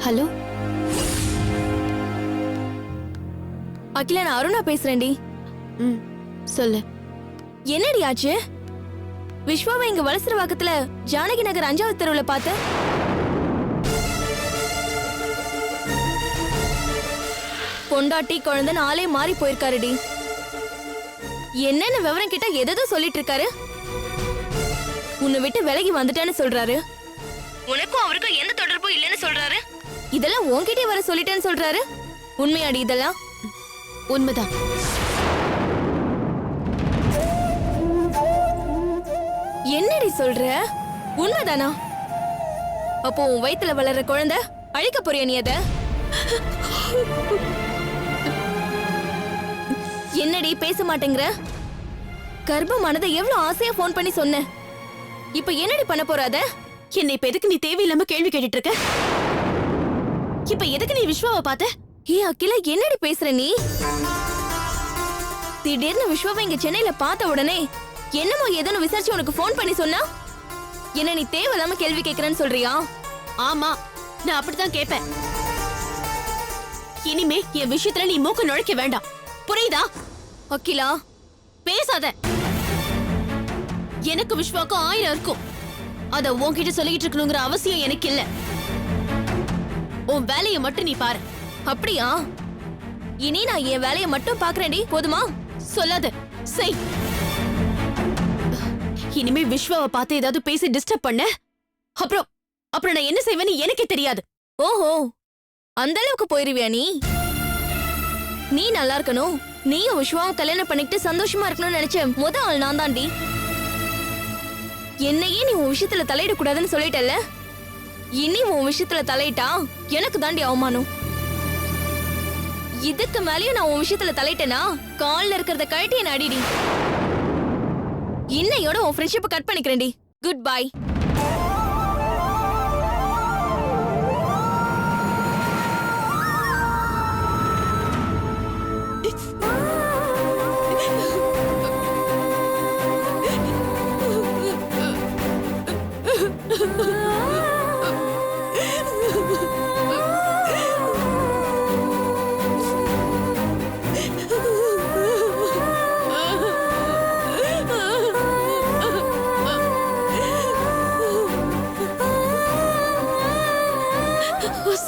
Hello Akila, நான் அருணா பேசுறேன்டி. ம் சொல்லு. என்னடி ஆச்சு? விஸ்வாவை இங்க வலசரவாக்கத்துல ஜானகி நகர் 5வது தெருவுல பார்த்த. பொண்டாட்டி குழந்தைன்னு ஆளே மாறி போயிருக்காருடி. என்னன்னு விவரம் கிட்ட எதோ சொல்லிட்டு இருக்காரு. உன்னை விட்டு விலகி வந்துட்டேன்னு சொல்றாரு. உனக்கும் அவருக்கும் எந்த தொடர்பும் இல்லைன்னு சொல்றாரு. இதெல்லாம் உன்கிட்டே வர சொல்லிட்டேன்னு சொல்றாரு. உண்மையாடி இதெல்லாம்? உண்மைதான். என்னடி சொல்ற? உண்மைதானா? அப்போ உன் வயித்துல வளர்ற குழந்தை அழிக்க போறியா நீ அத? என்னடி பேச மாட்டேங்கிற? கர்ப்பமானதை எவ்வளவு ஆசையா போன் பண்ணி சொன்ன. இப்ப என்னடி பண்ண போறாத? என்ன இப்ப எதுக்கு நீ தேவையில்லாம கேள்வி கேட்டுட்டு இருக்க? இப்ப எதுக்கு நீ விஸ்வாவை பார்த்த? ஏ அகிலா, என்னடி பேசுற நீ? திடீர்னு விஸ்வாவை இங்க சென்னையில பார்த்த உடனே என்னமோ ஏதோன்னு விசாரிச்சு உனக்கு போன் பண்ணி சொன்னா என்ன நீ தேவையில்லாம கேள்வி கேட்கறேன்னு சொல்றியா? ஆமா, நான் அப்படித்தான் கேட்பேன். இனிமே என் விஷயத்துல நீ மூக்க நுழைக்க வேண்டாம், புரியுதா? அகிலா, பேசாத. எனக்கு விஸ்வாக்கும் 1000 இருக்கும். அத உன்கிட்ட சொல்லிட்டு இருக்கணுங்கிற அவசியம் எனக்கு இல்ல. உன் வேலையை மட்டும் நீ பாரு. அப்படியா? இனி நான் என் வேலையை மட்டும் பாக்குறேன்டி, போதுமா? சொல்லாத, செய். இனிமே விஸ்வாவை பார்த்து ஏதாவது பேசி டிஸ்டர்ப் பண்ண, அப்புறம் நான் என்ன செய்வேன்னு எனக்கே தெரியாது. ஓஹோ, அந்த அளவுக்கு போயிருவியா நீ? நீ நல்லா இருக்கணும், நீயும் விஸ்வாவும் கல்யாணம் பண்ணிட்டு சந்தோஷமா இருக்கணும்னு நினைச்ச முத ஆள் நான் தாண்டி. என்னையே நீ உன் விஷயத்துல தலையிடக்கூடாதுன்னு சொல்லிட்டல்ல, இனி உன் விஷயத்துல தலையிட்டா எனக்கு தாண்டி அவமானம். இதுக்கு மேலயும் நான் உன் விஷயத்துல தலையிட்டேனா கால்ல இருக்கிறத கழட்டி என்ன அடிடி. இன்னையோட உன் ஃப்ரெண்ட்ஷிப்பை கட் பண்ணிக்கிறேன்டி. Goodbye.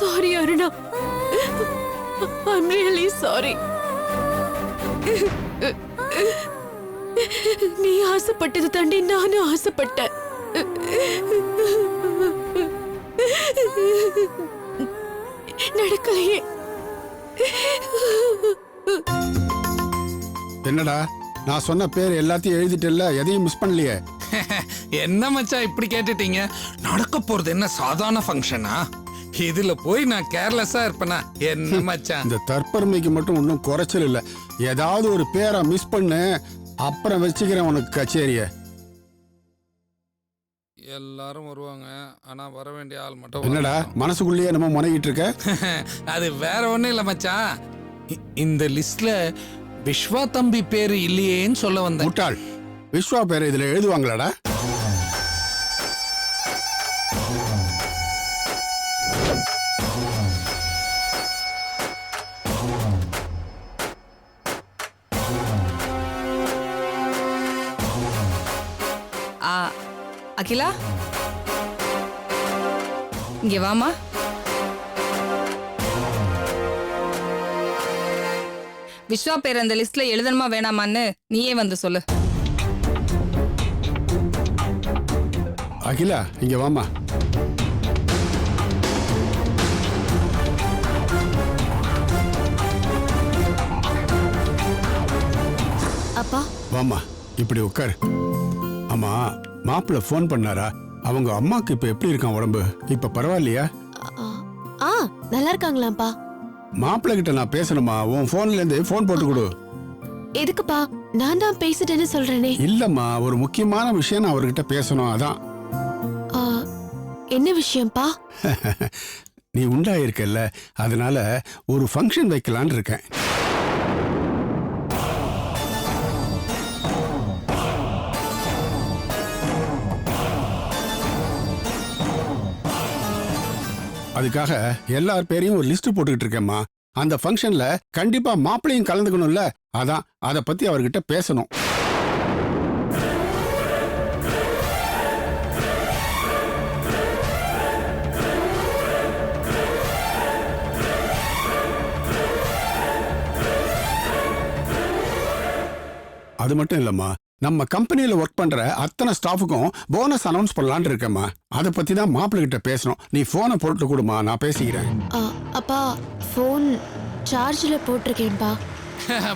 Sorry, Aruna. I'm really sorry. நீ ஆசைப்பட்டது தாண்டி நானும் ஆசைப்பட்டேன். நடக்கலையே. என்னடா, நான் சொன்ன பேர் எல்லாத்தையும் எழுதிட்டல்ல, எதையும் மிஸ் பண்ணலையே? என்ன மச்சான் இப்படி கேட்டுட்டீங்க? நடக்க போறது என்ன சாதாரண ஃபங்க்ஷனா? இதுல போய் நான் கேர்லெஸ்ஸா இருப்பேனா என்ன மச்சான்? இந்த தற்பெருமைக்கு மட்டும் ஒன்றும் குறைச்சல் இல்லை. ஏதாவது ஒரு பேரை மிஸ் பண்ணு, அப்புறம் வச்சுக்கிறேன் உனக்கு கச்சேரிய. எல்லாரும் வருவாங்க, ஆனா வர வேண்டிய ஆள் மட்டும். என்னடா மனசுக்குள்ளேயே நம்ம முனைகிட்டு இருக்க? அது வேற ஒண்ணும் இல்ல மச்சான், இந்த லிஸ்ட்ல விஸ்வா தம்பி பேரு இல்லையேன்னு சொல்ல வந்தேன். முட்டாள், விஸ்வா பேரை இதுல எழுதுவாங்களாடா? அகிலா, இங்க வாமா. விஸ்வா பேர் அந்த லிஸ்ட்ல எழுதணுமா வேணாமான்னு நீயே வந்து சொல்லு. அகிலா, இங்க வாமா. அப்பா, வாமா, இப்படி உட்காரு. ஆமா, மாப்பிள்ள போன் பண்ணாரா? அவங்க அம்மாக்கு இப்ப எப்படி இருக்கான் உடம்பு? இப்ப பரவாயில்லையா? நல்லா இருக்காங்களாப்பா? மாப்பிள்ள கிட்ட நான் பேசணுமா? உன் போன்ல இருந்து போன் போட்டு கொடு. எதுக்குப்பா? நான் தான் பேசிட்டேன்னு சொல்றேனே. இல்லம்மா, ஒரு முக்கியமான விஷயம் நான் அவர்கிட்ட பேசணும், அதான். என்ன விஷயம்ப்பா? நீ உண்டாயிருக்கல்ல, அதனால ஒரு ஃபங்க்ஷன் வைக்கலான்னு இருக்கேன். அதுக்காக எல்லார் பேரையும் ஒரு லிஸ்ட் போட்டுக்கிட்டு இருக்கேம்மா. அந்த ஃபங்க்ஷன்ல கண்டிப்பா மாப்பிள்ளையும் கலந்துக்கணும்ல, அதான் அதை பத்தி அவர்கிட்ட பேசணும். அது மட்டும் இல்லம்மா, நம்ம கம்பெனியில ஒர்க் பண்ற அத்தனை ஸ்டாஃபுக்கும் போனஸ் அனௌன்ஸ் பண்ணலான்னு இருக்கேம்மா. அதை பத்தி தான் மாப்பிள்ளை கிட்ட பேசணும். நீ போனை போட்டு கொடுமா, நான் பேசிக்கிறேன். அப்பா ஃபோன் சார்ஜில் போட்டிருக்கேன்ப்பா.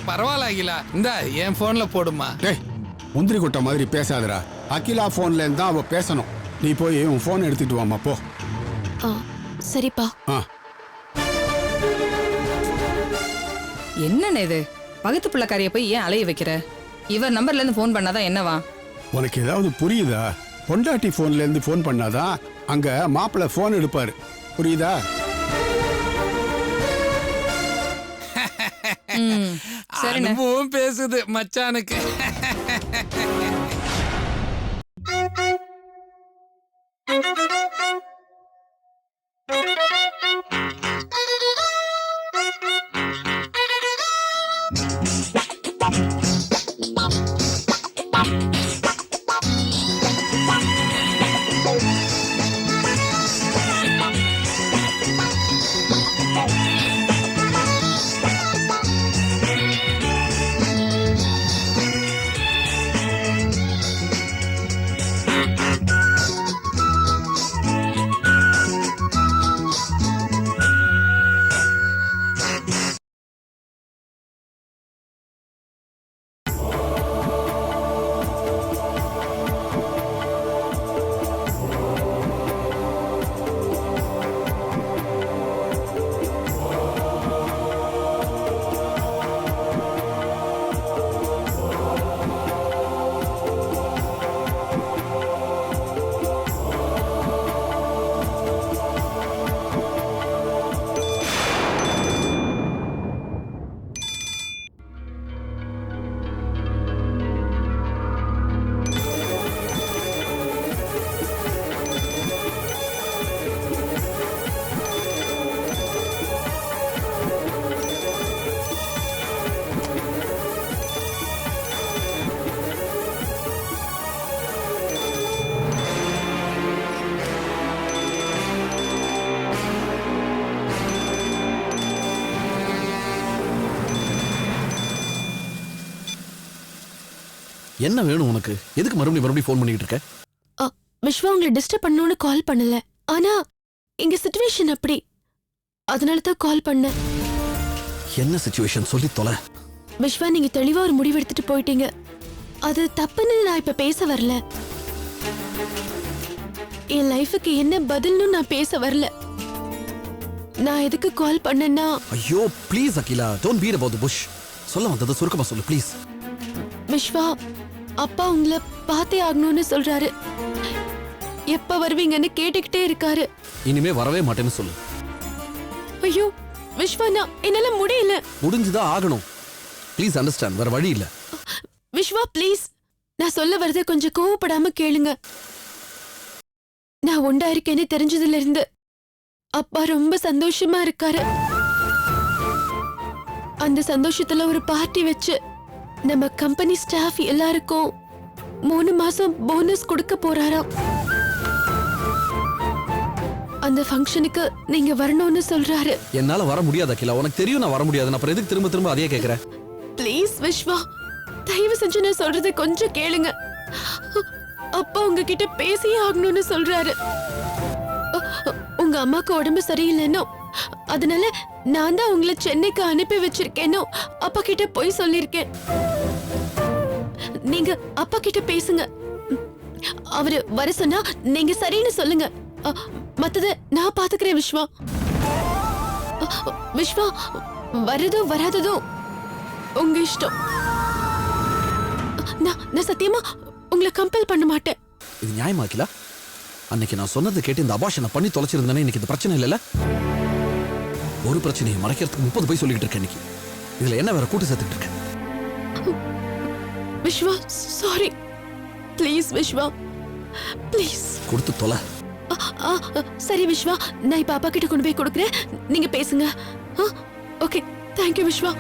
பரவாயில்ல அகிலா, இந்த என் போன்ல போடுமா. டேய், முந்திரி கொட்டை மாதிரி பேசாதடா. அகிலா போன்ல இருந்தா அவ பேசணும். நீ போய் உன் போன் எடுத்துட்டு வாமா போ. சரிப்பா. என்னன்னு இது? பக்கத்து பிள்ளைக்காரிய போய் ஏன் அலைய வைக்கிற? இவர் நம்பர்ல இருந்து ஃபோன் பண்ணாதான் என்னவா? உனக்கு ஏதாவது புரியுதா? பொண்டாட்டி போன்ல இருந்து போன் பண்ணாதான் அங்க மாப்பிள்ளை போன் எடுப்பாரு. புரியுதா? சரிண்ணே. அனுபவம் பேசுது மச்சானுக்கு. என்ன வேணும் உனக்கு? எதுக்கு மறுபடியும் ஃபோன் பண்ணிட்டு இருக்க? விஸ்வா உங்களை டிஸ்டர்ப் பண்ணணும்னு கால் பண்ணல. ஆனா இங்க சிச்சுவேஷன் அப்படி, அதனால தான் கால் பண்ணேன். என்ன சிச்சுவேஷன் சொல்லி தொலை. விஸ்வா, நீங்க தெளிவா ஒரு முடிவு எடுத்துட்டு போயிட்டீங்க. அது தப்புன்னு நான் இப்ப பேச வரல. என் லைஃபுக்கு என்ன பதில்னு நான் பேச வரல. நான் எதுக்கு கால் பண்ணேன்னா, ஐயோ please Akila, don't beat about the bush. சொல்ல வந்தது சுருக்கமா சொல்லு ப்ளீஸ். விஸ்வா, அப்பா உங்களை பார்த்தே ஆகணும்னு சொல்றாரு. எப்ப வருவீங்கன்னு கேட்டுக்கிட்டே இருக்காரு. இனிமே வரவே மாட்டேன்னு சொல்லு. ஐயோ விஸ்வா, நான் என்னால முடியல. முடிஞ்சுதான் ஆகணும். ப்ளீஸ் அண்டர்ஸ்டாண்ட், வேற வழி இல்ல. விஸ்வா ப்ளீஸ், நான் சொல்ல வரத கொஞ்சம் கோவப்படாம கேளுங்க. நான் ஒண்டா இருக்கேன்னு தெரிஞ்சதுல இருந்து அப்பா ரொம்ப சந்தோஷமா இருக்காரு. அந்த சந்தோஷத்துல ஒரு பார்ட்டி வச்சு நம்ம கம்பெனி ஸ்டாஃப் எல்லாருக்கும் 3 மாசம் போனஸ் கொடுக்க போறாராம். அந்த ஃபங்க்ஷனுக்கு நீங்க வரணும்னு சொல்றாரு. என்னால வர முடியாது அகிலா, உனக்கு தெரியும் நான் வர முடியாது. அப்புறம் எதுக்கு திரும்ப திரும்ப அதையே கேக்குற? ப்ளீஸ் விஸ்வா, தயவு செஞ்சு நான் சொல்றதை கொஞ்சம் கேளுங்க. அப்பா உங்ககிட்ட பேசியே ஆகணும்னு சொல்றாரு. உங்க அம்மாக்கு உடம்பு சரியில்லைனோ, அதனால நான் தான் உங்களை சென்னைக்கு அனுப்பி வச்சிருக்கேனோ அப்பா கிட்ட போய் சொல்லிருக்கேன். நீங்க அப்பா கிட்ட பேசுங்க. அவரு வர சொன்னா நீங்க சரின்னு சொல்லுங்க. மத்தத நான் பாத்துக்கிறேன் விஸ்வா. விஸ்வா, வரதோ வராததோ உங்க இஷ்டம். நான் சத்தியமா உங்களை கம்பல் பண்ண மாட்டேன். இது நியாயமா அகிலா? அன்னைக்கு நான் சொன்னதை கேட்டு இந்த அபாஷனை பண்ணி தொலைச்சிருந்தேனே, இன்னைக்கு இந்த பிரச்சனை இல்லைல்ல? ஒரு பிரச்சனையை மறைக்கிறதுக்கு 30 போய் சொல்லிட்டு இருக்கேன் இன்னைக்கு. இதுல என்ன வேற கூட்டு சேர்த்துட்டு இருக்கேன்? Viswa sorry, please Viswa please. கொடுத்து தொலை. சரி விஸ்வா, நான் இப்ப அப்பா கிட்ட கொண்டு போய் கொடுக்குறேன், நீங்க பேசுங்க. Okay, thank you Viswa.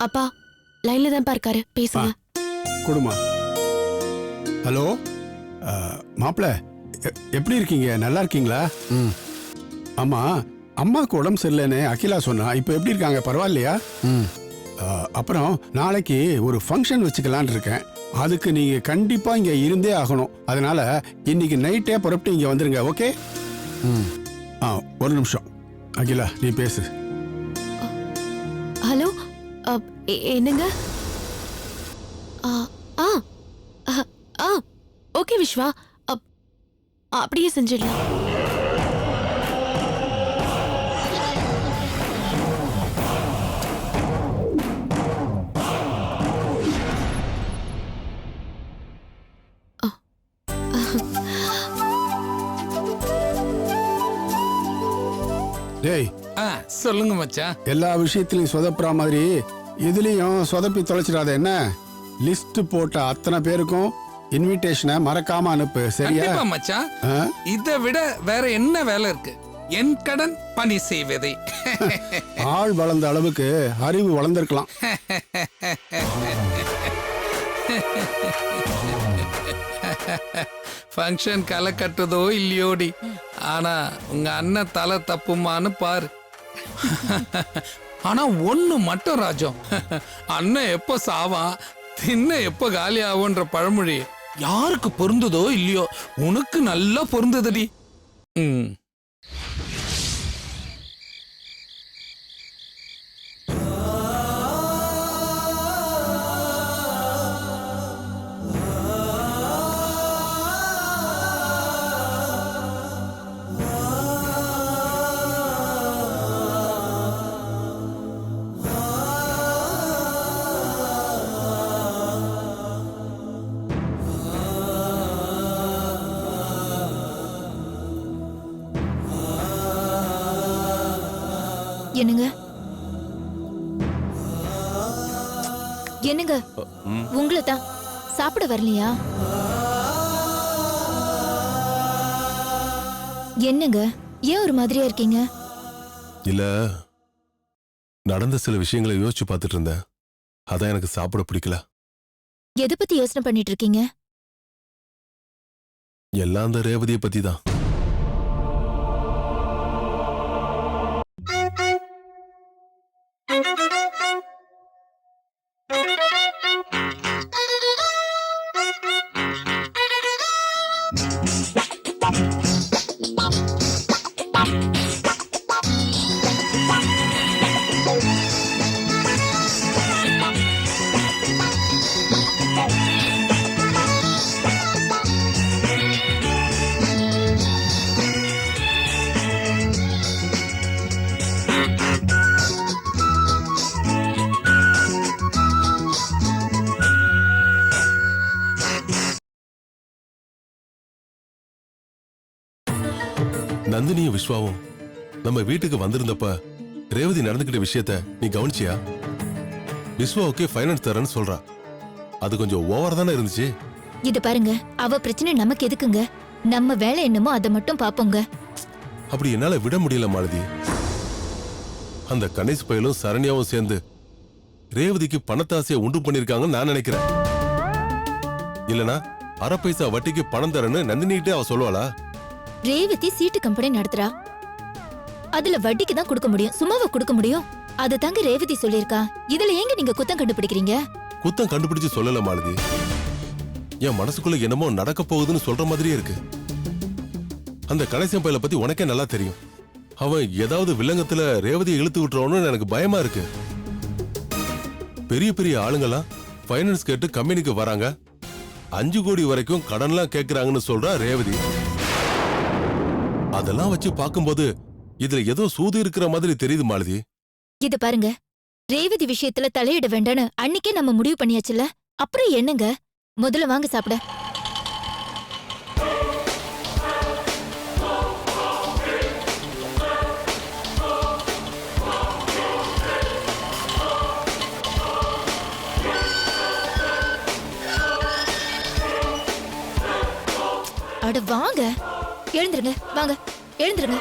அப்பா லைன்ல தான் இருக்காரு, பேசுங்க. கொடுமா. ஹலோ மாப்பிள்ள, எப்படி இருக்கீங்க? நல்லா இருக்கீங்களா? ம் ஆமா, அம்மாவுக்கு உடம்பு சரியில்லைன்னு அகிலா சொன்னா, இப்போ எப்படி இருக்காங்க? பரவாயில்லையா? ம் அப்புறம் நாளைக்கு ஒரு ஃபங்க்ஷன் வச்சுக்கலான் இருக்கேன். அதுக்கு நீங்க கண்டிப்பா இங்க இருந்தே ஆகணும். அதனால இன்னைக்கு நைட்டே புறப்பட்டு இங்க வந்துருங்க. ஓகே? ம் ஒரு நிமிஷம் அகிலா, நீ பேசு. ஹலோ, என்னங்க? ஓகே விஸ்வா, அப்படியே செஞ்சிடலாம். டேய், சொல்லுங்க மச்சான். எல்லா விஷயத்திலையும் சொதப்புற மாதிரி இதுலயும் சொதப்பி தொலைச்சிடாத என்ன? லிஸ்ட் போட்ட அத்தனை பேருக்கும் இன்விடேஷனை மறக்காம அனுப்பு, சரியா? கண்டிப்பா மச்சான். இதை விட வேற என்ன வேலை இருக்கு? என் கடன் பணி செய்வதை. ஆள் வளர்ந்த அளவுக்கு அறிவு வளர்ந்திருக்கலாம். ஃபங்க்ஷன் களை கட்டுதோ இல்லையோடி, ஆனா உங்க அண்ணன் தலை தப்புமான்னு பாரு. ஆனா ஒண்ணு மட்டும் ராஜம், அண்ணன் எப்ப சாவான் தின்ன எப்ப காலி ஆகுன்ற பழமொழி யாருக்கு பொருந்ததோ இல்லையோ, உனக்கு நல்லா பொருந்ததடி. என்னங்க என்னங்க, உங்களை தான் சாப்பிட வரலையா? என்னங்க, ஏன் ஒரு மாதிரியா இருக்கீங்க? இல்ல, நடந்த சில விஷயங்களை யோசிச்சு பார்த்துட்டு இருந்தேன். அதான் எனக்கு சாப்பிட பிடிக்கல. எதை பத்தி யோசனை பண்ணிட்டு இருக்கீங்க? எல்லாம் அந்த ரேவதியை பத்தி தான். நந்தினியும் விஸ்வாவும் நம்ம வீட்டுக்கு வந்திருந்தப்ப ரேவதி நடந்துகிட்ட விஷயத்த நீ கவனிச்சியா? விஸ்வாவுக்கு ஃபைனான்ஸ் தரேன்னு சொல்றா. அது கொஞ்சம் ஓவர் தானே இருந்துச்சு. இது பாருங்க, அவ பிரச்சனை நமக்கு எதுக்குங்க? நம்ம வேலை என்னமோ அதை மட்டும் பாப்போங்க. அப்படி என்னால விட முடியல மாலதி. அந்த கணேஷ் பயலும் சரண்யாவும் சேர்ந்து ரேவதிக்கு பணத்தாசையை உண்டு பண்ணிருக்காங்கன்னு நான் நினைக்கிறேன். இல்லனா அரை பைசா வட்டிக்கு பணம் தரேன்னு நந்தினிகிட்டே அவ சொல்லுவாளா? ரேவதி சீட்டு கம்பெனி நடத்துறா, அதுல வட்டிக்கு தான் கொடுக்க முடியும், சும்மாவா கொடுக்க முடியும்? அது தாங்க ரேவதி சொல்லிருக்கா. இதுல ஏங்க நீங்க குத்தம் கண்டுபிடிக்கிறீங்க? குத்தம் கண்டுபிடிச்சு சொல்லல மாலதி. என் மனசுக்குள்ள என்னமோ நடக்க போகுதுன்னு சொல்ற மாதிரியே இருக்கு. அந்த கணேசன் பையலை பத்தி உனக்கே நல்லா தெரியும். அவன் ஏதாவது வில்லங்கத்துல ரேவதியை இழுத்து விட்டுறோன்னு எனக்கு பயமா இருக்கு. பெரிய பெரிய ஆளுங்கெல்லாம் ஃபைனான்ஸ் கேட்டு கம்பெனிக்கு வராங்க, 5 கோடி வரைக்கும் கடன்லாம் கேட்கறாங்கன்னு சொல்றா ரேவதி. அதெல்லாம் வச்சு பார்க்கும்போது இதுல ஏதோ சூது இருக்கிற மாதிரி தெரியுது மாலதி. இது பாருங்க, ரேவதி விஷயத்துல தலையிட வேண்டான்னு அன்னைக்கே நம்ம முடிவு பண்ணியாச்சுல, அப்புறம் என்னங்க? முதல்ல வாங்க சாப்பிட. அட வாங்க, எழுந்துருங்க, வாங்க, எழுந்துருங்க.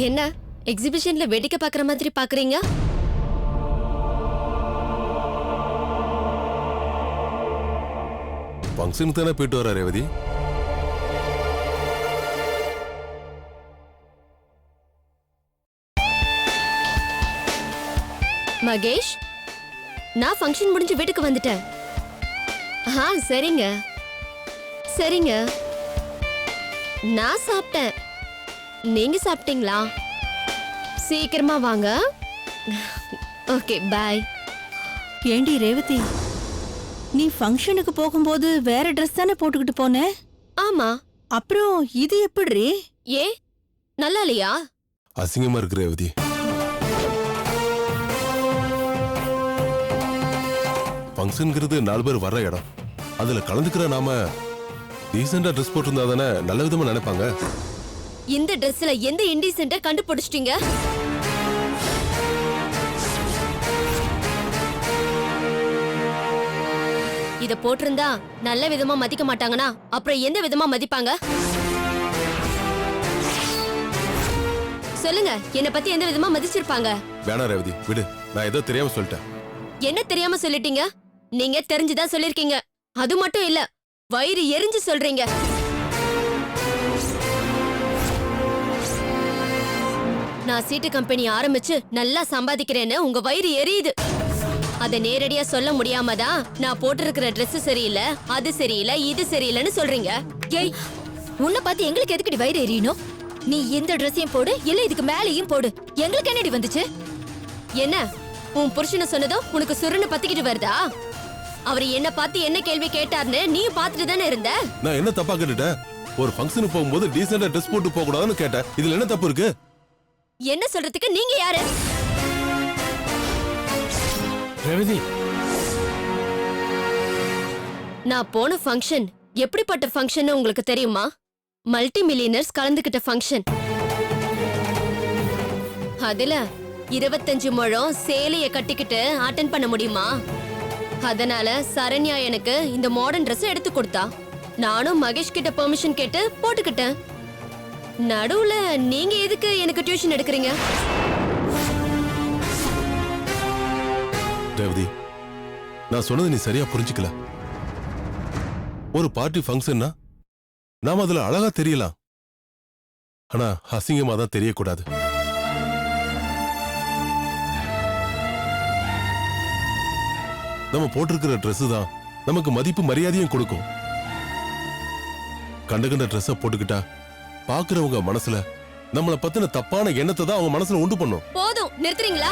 என்ன எக்ஸிபிஷன்ல வேடிக்கை பாக்குற மாதிரி பாக்குறீங்க? ஃபங்க்ஷனுக்கு தானே போயிட்டு வர ரேவதி. மகேஷ், நான் ஃபங்க்ஷன் முடிஞ்சு வீட்டுக்கு வந்துட்டேன். சரிங்க சரிங்க, நான் சாப்பிட்டேன். நீங்க சாப்பிட்டீங்களா? சீக்கிரமா வாங்க. Okay, bye. ஏண்டி ரேவதி, நீ ஃபங்க்ஷனுக்கு போகும்போது வேற ட்ரெஸ் தானே போட்டுக்கிட்டு போன? ஆமா. அப்புறம் இது எப்படி? ஏ, நல்லா இல்லையா? அசிங்கமா இருக்கு ரேவதி. ஃபங்க்ஷன்ங்கிறது 4 பேர் வர்ற இடம். அதுல கலந்துக்கிற நாம டீசெண்டா ட்ரெஸ் போட்டிருந்தா தானே நல்ல விதமா நினைப்பாங்க. இந்த ட்ரெஸ்ல எந்த இன்டிசென்ட்டா கண்டுபிடிச்சிட்டீங்க? இத போட்டிருந்தா நல்ல விதமா மதிக்க மாட்டாங்கன்னா அப்புறம் எந்த விதமா மதிப்பாங்க? சொல்லுங்க, என்ன பத்தி எந்த விதமா மதிச்சிருப்பாங்க? வேணா ரேவதி, விடு. நான் ஏதோ தெரியாம சொல்லிட்டேன். என்ன தெரியாம சொல்லிட்டீங்க? நீங்க தெரிஞ்சுதான் சொல்லிருக்கீங்க. அது மட்டும் இல்ல, வயிறு எரிஞ்சு சொல்றீங்க. நான் சீட்டு கம்பெனி ஆரம்பிச்சு நல்லா சம்பாதிக்கிறேன்னு உங்க வயிறு எரியுது. அத நேரடியா சொல்ல முடியாம தான் நான் போட்டிருக்கிற Dress சரியில்லை, அது சரியில்லை, இது சரியில்லைன்னு சொல்றீங்க. ஏய், உன்னை பார்த்து எங்களுக்கு எதுக்குடி வயிறு எரியணும்? நீ இந்த ட்ரெஸ்ஸையும் போடு, இல்ல இதுக்கு மேலேயும் போடு. எங்களுக்கு என்னடி வந்துச்சு? என்ன, உன் புருஷனை சொன்னதும் உனக்கு சுருன்னு பத்திக்கிட்டு வருதா? அவர் என்ன பார்த்து என்ன கேள்வி கேட்டார்னு நீ பார்த்துட்டு தானே இருந்த. நான் என்ன தப்பா கேட்டுட்டேன்? ஒரு ஃபங்க்ஷனுக்கு போகும்போது டீசெண்டா ட்ரெஸ் போட்டு போக கூடாதுன்னு கேட்டேன். இதுல என்ன தப்பு இருக்கு? என்ன சொல்றதுக்கு நீங்க யாரு? ரேவதி, நான் போன ஃபங்க்ஷன் எப்படிப்பட்ட ஃபங்க்ஷன் உங்களுக்கு தெரியுமா? மல்டி மில்லியனர்ஸ் கலந்துகிட்ட ஃபங்க்ஷன். அதுல 25 முழம் சேலைய கட்டிக்கிட்டு அட்டென்ட் பண்ண முடியுமா? அதனால சரண்யா எனக்கு இந்த மாடர்ன் Dress எடுத்து கொடுத்தா. நானும் மகேஷ் கிட்ட பெர்மிஷன் கேட்டு போட்டுக்கிட்டேன். நடுவுல நீங்க எதுக்கு எனக்கு டியூஷன் எடுக்கிறீங்க? ரேவதி, நான் சொன்னது நீ சரியா புரிஞ்சுக்கல. ஒரு பார்ட்டி ஃபங்க்ஷன்னா நாம அதுல அழகா தெரியலாம், ஆனா அசிங்கமா தான் தெரியக்கூடாது. நம்ம போட்டிருக்கிற Dress தான் நமக்கு மதிப்பு மரியாதையும் கொடுக்கும். கண்ட கண்ட Dress போட்டுக்கிட்டா பாக்குறவங்க மனசுல நம்மள பத்தின தப்பான எண்ணத்தை தான் அவங்க மனசுல உண்டு பண்ணும். போதும், நிறுத்துறீங்களா?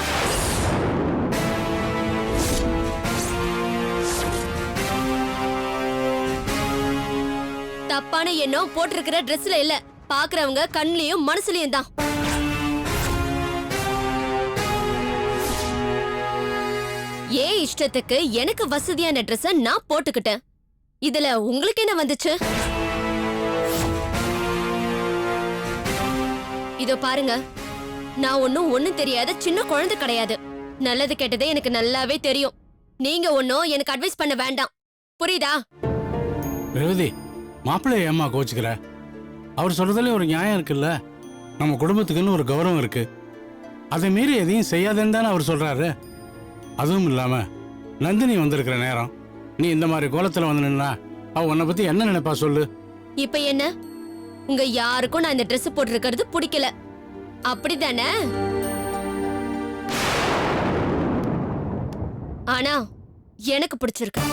தப்பான எண்ணம் போட்டிருக்கிற Dressல இல்ல, பாக்குறவங்க கண்ணிலையும் மனசுலயும் தான். ஏன் இஷ்டத்துக்கு எனக்கு வசதியான Dress நான் போட்டுக்கிட்டேன். இதுல உங்களுக்கு என்ன வந்துச்சு? இதோ பாருங்க, நான் ஒண்ணும் தெரியாத சின்ன குழந்தை கிடையாது. நல்லது கெட்டதே எனக்கு நல்லாவே தெரியும். நீங்க ஒன்னும் எனக்கு அட்வைஸ் பண்ண வேண்டாம், புரியுதா? ரேவதி, மாப்பிள்ளை ஏம்மா கோச்சுக்கிற? அவர் சொல்றதுல ஒரு நியாயம் இருக்குல்ல. நம்ம குடும்பத்துக்குன்னு ஒரு கௌரவம் இருக்கு. அதை மீறி எதையும் செய்யாதுன்னு தானே அவர் சொல்றாரு. அதுவும் இல்லாம நந்தினி வந்திருக்கிற நேரம் நீ இந்த மாதிரி கோலத்துல வந்து நின்னா அவ உன்னை பத்தி என்ன நினைப்பா சொல்லு. இப்ப என்ன, உங்க யாருக்கும் நான் இந்த Dress போட்டிருக்கிறது பிடிக்கல, அப்படிதானே? ஆனா எனக்கு பிடிச்சிருக்கு.